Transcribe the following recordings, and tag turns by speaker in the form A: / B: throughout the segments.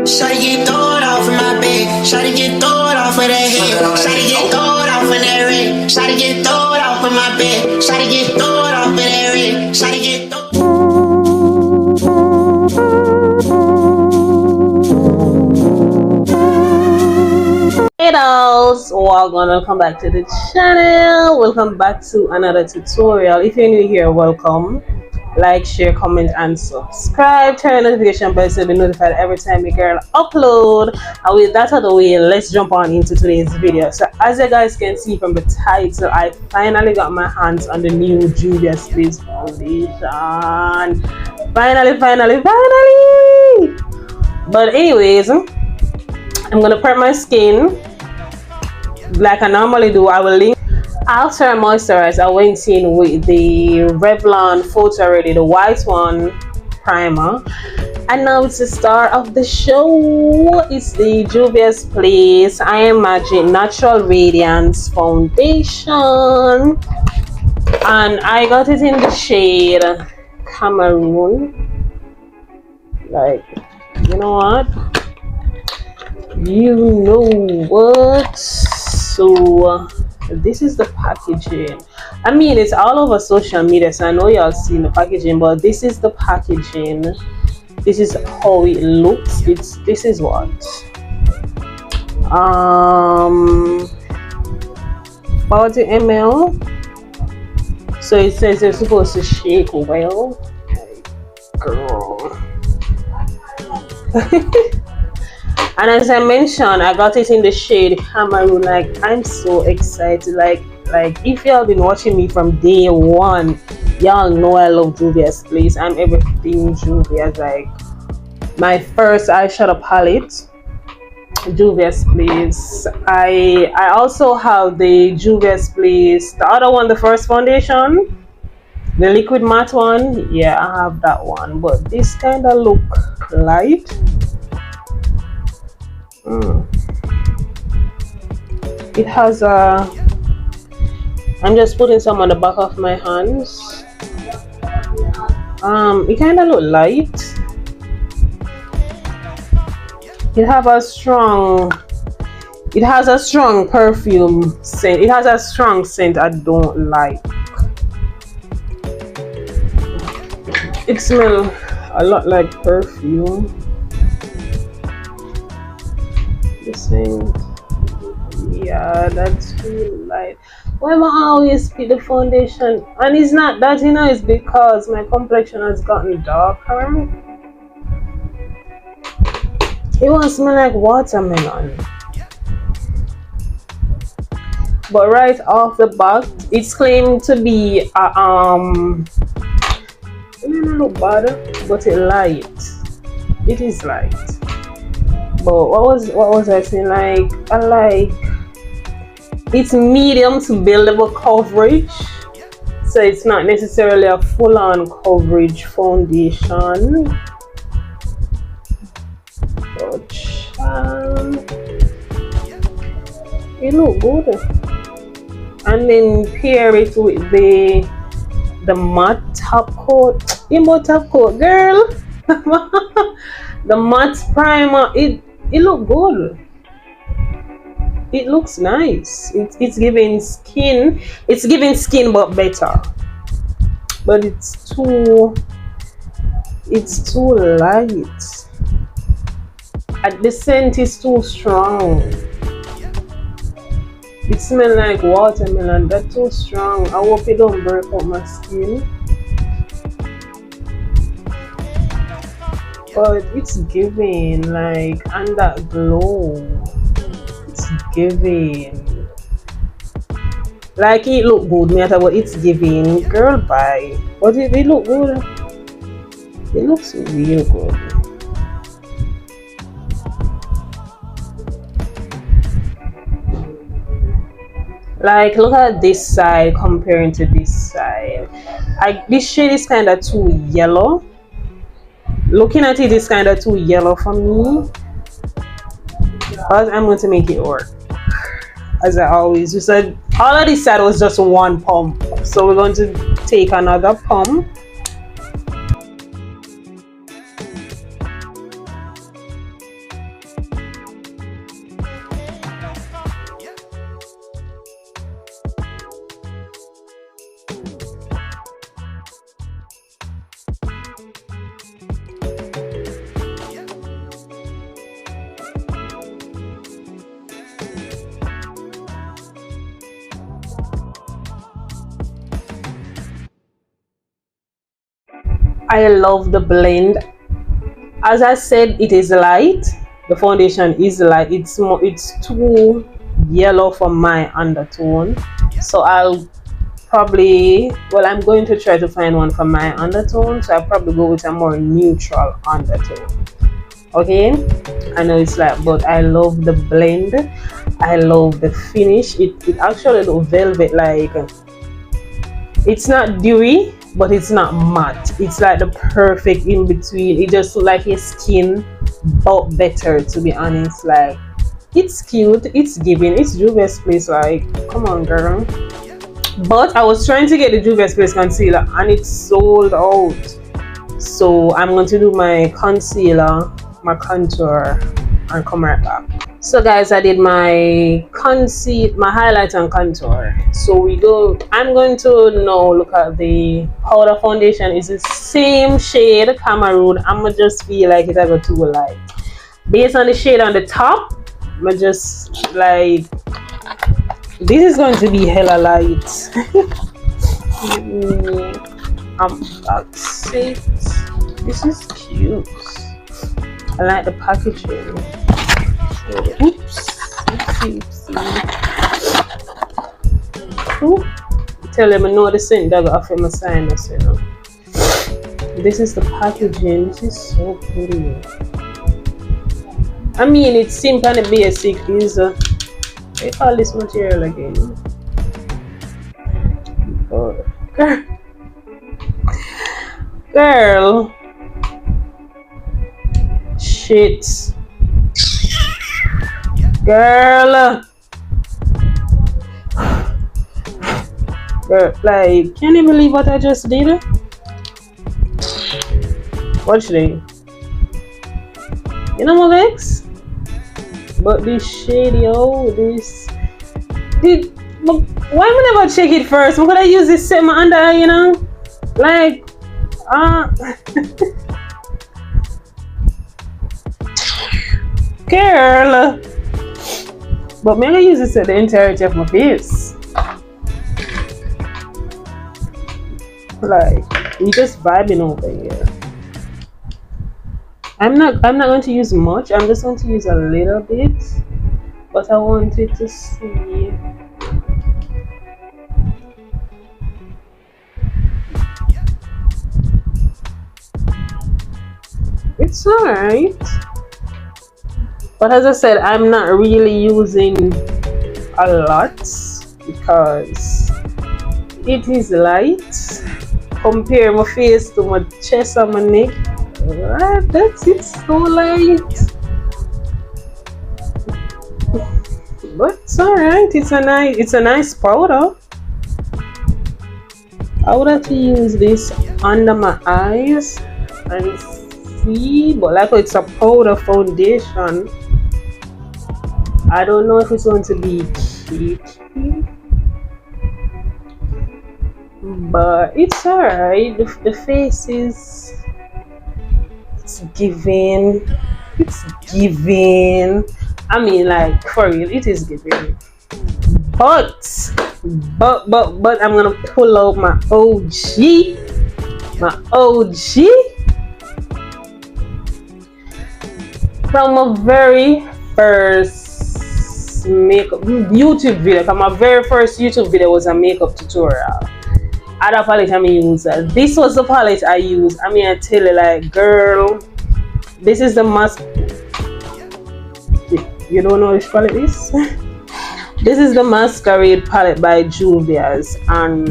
A: Shawty get throwed off in my bed. Shawty get throwed off of that head. Shawty get throwed off in that red. Shawty get throwed off in my bed. Shawty get throwed off in that red. Shawty get throwed.
B: Hey dolls, welcome back to the channel. Welcome back to another tutorial. If you're new here, welcome. Like, share, comment, and subscribe. Turn the notification bell so you'll be notified every time your girl upload. And with that out of the way, let's jump on into today's video. So as you guys can see from the title, I finally got my hands on the new Juvias foundation. Finally. But anyways, I'm gonna prep my skin like I normally do. I will link. After I moisturized, I went in with the Revlon Photo Ready, the white one primer, and now it's the star of the show. It's the Juvias Place I Am Magic Natural Radiance Foundation, and I got it in the shade Cameroon. Like, you know what? You know what? So this is the packaging. I mean, it's all over social media, so I know y'all seen the packaging, but this is the packaging. This is how it looks. This is what 40 ml. So it says you're supposed to shake well. Girl. And as I mentioned, I got it in the shade Cameroon. Like, I'm so excited. Like if y'all been watching me from day one, y'all know I love Juvias Place. I'm everything Juvias. Like, my first eyeshadow palette, Juvias Place. I also have the Juvias Place, the other one, the first foundation, the liquid matte one. Yeah, I have that one, but this kind of look light. It has a, I'm just putting some on the back of my hands. It kind of look light. It has a strong perfume scent. It has a strong scent I don't like. It smells a lot like perfume. The scent. Yeah, that's really light. Why am I always pick the foundation? And it's not that, you know, it's because my complexion has gotten darker. It won't smell like watermelon. But right off the bat, it's claimed to be it doesn't look bad, but it's light. It is light. But what was I saying? Like, I like it's medium to buildable coverage, so it's not necessarily a full-on coverage foundation. But it look good. And then pair it with the matte top coat. Top coat, girl. The matte primer. It look good. It looks nice. It's giving skin. It's giving skin, but better. But it's too light. And the scent is too strong. It smells like watermelon. That's too strong. I hope it don't break up my skin. But it's giving, like, and that glow. It's giving. Like, it look good, no matter what it's giving. Girl, bye. But it look good. It looks real good. Like, look at this side comparing to this side. This shade is kind of too yellow. Looking at it is kind of too yellow for me, but I'm going to make it work. As I always do. So all of this side was just one pump, so we're going to take another pump. I love the blend. As I said, it is light. The foundation is light. It's too yellow for my undertone, so I'm going to try to find one for my undertone, so I'll probably go with a more neutral undertone. Okay, I know it's like, but I love the blend. I love the finish. It actually looks velvet, like it's not dewy, but it's not matte. It's like the perfect in between. It just looks like your skin, but better, to be honest. Like, it's cute, it's giving, it's Juvia's Place. Like, come on, girl. But I was trying to get the Juvia's Place concealer and it's sold out. So I'm going to do my concealer, my contour, and come right back. So guys, I did my highlight and contour. So I'm going to now look at the powder foundation. It's the same shade, Cameroon. I'ma just feel like it I got too light. Based on the shade on the top, I'ma just like, this is going to be hella light. That's it. This is cute. I like the packaging. Oops. Ooh. Tell them I know the scent that got off my sinus, you know. This is the packaging. This is so pretty. I mean, it's simple and basic. Is what do you call this material again? Oh. Girl. Shit. Girl. Like, can you believe what I just did? Watch this. You know my vex? But this shade, yo, why am I never check it first? I'm gonna use this set my under eye, you know? Like, girl. But I'm gonna use this at the entirety of my face. Like, we just vibing over here. I'm not going to use much. I'm just going to use a little bit, but I wanted to see. It's alright, but as I said, I'm not really using a lot because it is light. Compare my face to my chest and my neck. That's it, so light. But it's alright. It's a nice powder. I would have to use this under my eyes and see, but like it's a powder foundation. I don't know if it's going to be cakey, but it's alright. The face is, it's giving. I mean, like, for real, it is giving. But I'm gonna pull out my OG from a very first makeup YouTube video. My very first YouTube video was a makeup tutorial. Other palette I use. This was the palette I used. I mean, I tell you, like, girl, this is the mask. You don't know which palette is? This is the Masquerade palette by Juvias, and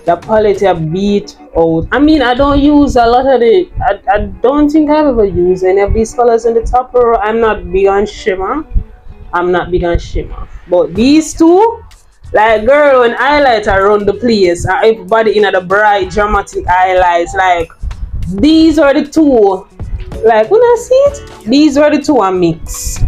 B: the palette I beat out. I mean, I don't use a lot of it. I don't think I've ever used any of these colors in the top row. I'm not big on shimmer. But these two, like, girl, when highlights around the place, everybody in the bright dramatic highlights, like, these are the two. Like, when I see it, these are the two I mix.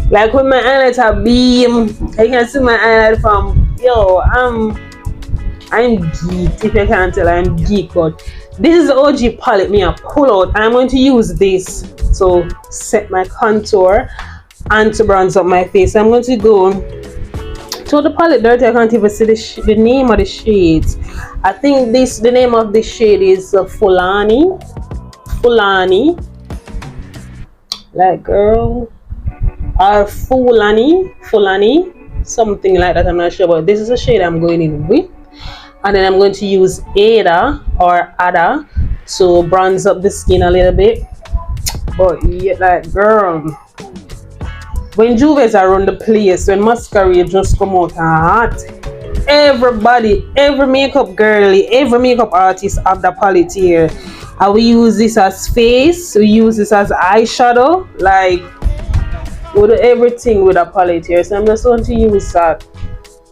B: Like, when my highlights are beam, I can see my highlight from, yo, I'm geeked. If you can't tell, I'm geeked out. This is the OG palette me I pull out, and I'm going to use this to set my contour and to bronze up my face. I'm going to go So the palette dirty, I can't even see the name of the shades. I think the name of the shade is Fulani. Like girl, or Fulani, something like that. I'm not sure, but this is a shade I'm going in with, and then I'm going to use Ada to bronze up the skin a little bit. But yeah, like girl, when Juvias are on the place, when masquerade just come out hot, everybody, every makeup girly, every makeup artist have the palette here. And we use this as face, we use this as eyeshadow, like we do everything with a palette here. So I'm just going to use that,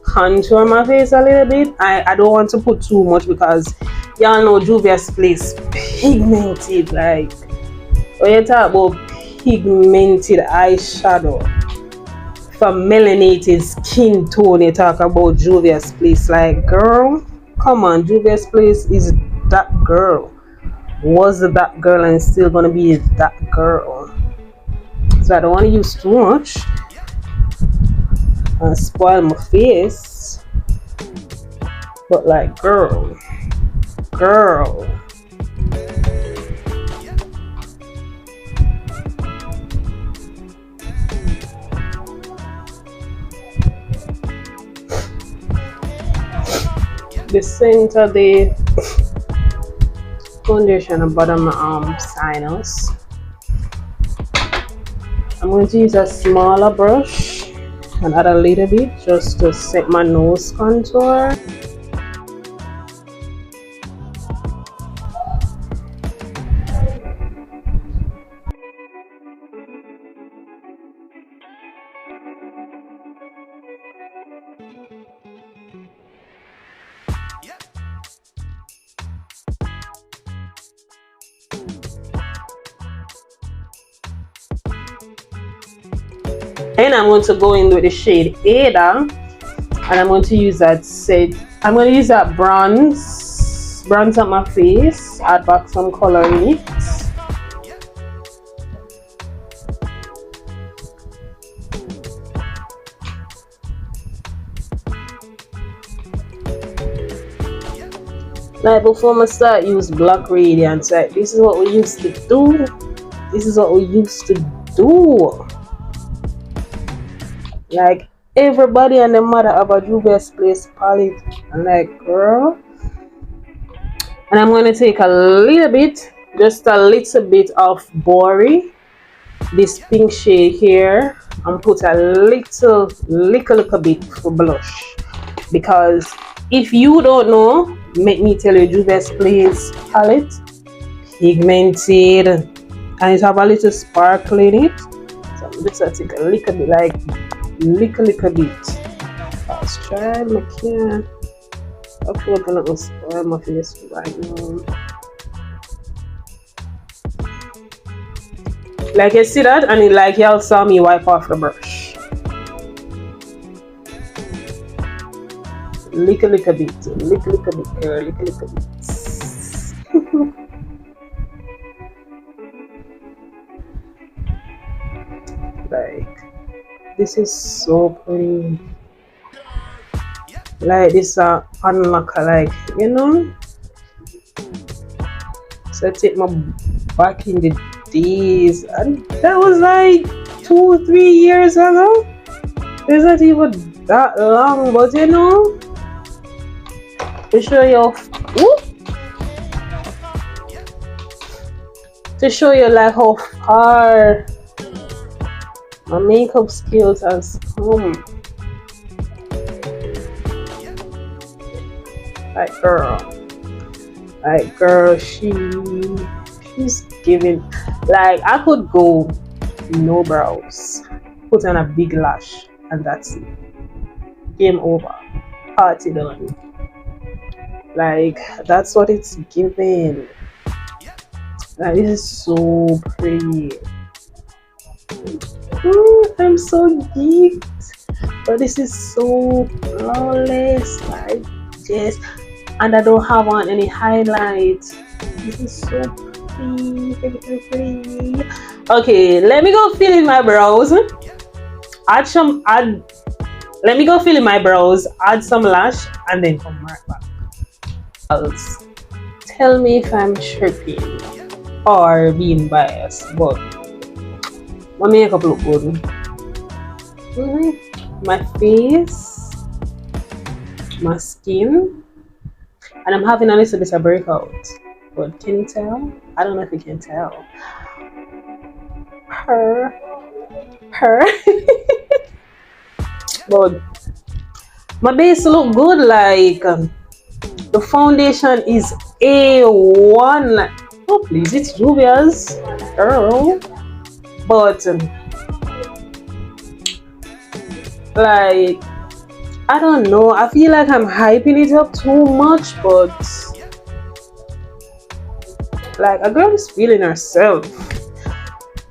B: contour my face a little bit. I don't want to put too much because y'all know Juvia's place pigmented, like when you talk about pigmented eyeshadow for melanated skin tone, you talk about Juvia's place. Like girl, come on, Juvia's place is that girl, was that girl, and still gonna be that girl. So I don't want to use too much and spoil my face, but like girl, the center of the foundation and bottom sinus. I'm going to use a smaller brush and add a little bit just to set my nose contour. And I'm going to go in with the shade Ada, and I'm going to use that I'm going to use that bronze up my face, add back some color in it. Like before I start use black Radiance, like this is what we used to do. Like everybody and the mother of a Juvia's place palette, and like girl. And I'm going to take a little bit, just a little bit of Bori, this pink shade here, and put a little bit for blush. Because if you don't know, make me tell you, Juvia's place palette, pigmented, and it have a little sparkle in it. So I'm just going to take a little bit, like little bit. Let's try my can. I feel like I'm not gonna spoil my face right now. Like you see that, and it, like y'all saw me wipe off the brush. Little bit, girl, little bit. Like this is so pretty. Like this unlock, like you know. So I take my back in the days, and that was like 2-3 years ago. It's not even that long, but you know, to show you, like how far my makeup skills has come. Like girl, she's giving. Like I could go no brows, put on a big lash, and that's it. Game over, party done. Like that's what it's giving. Like this is so pretty. I'm so geeked, but this is so flawless. Like yes, and I don't have on any highlights. This is so pretty. Okay, let me go fill in my brows. Add Let me go fill in my brows, add some lash, and then come right back. Else, tell me if I'm tripping or being biased, but my makeup look good. My face, my skin, and I'm having a little bit of breakout. But can you tell? I don't know if you can tell. Her. But my base look good. Like the foundation is A1. Like, oh please, it's Juvias, girl. But like, I don't know. I feel like I'm hyping it up too much, but like a girl is feeling herself.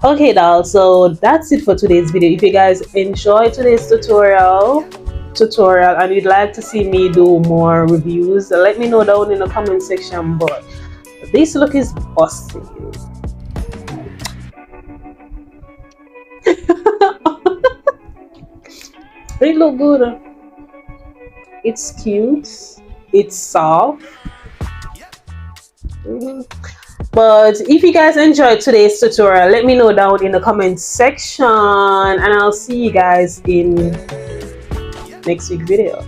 B: Okay, doll. So that's it for today's video. If you guys enjoyed today's tutorial and you'd like to see me do more reviews, let me know down in the comment section. But this look is busting. It look good. It's cute. It's soft. But if you guys enjoyed today's tutorial, let me know down in the comment section, and I'll see you guys in next week's video.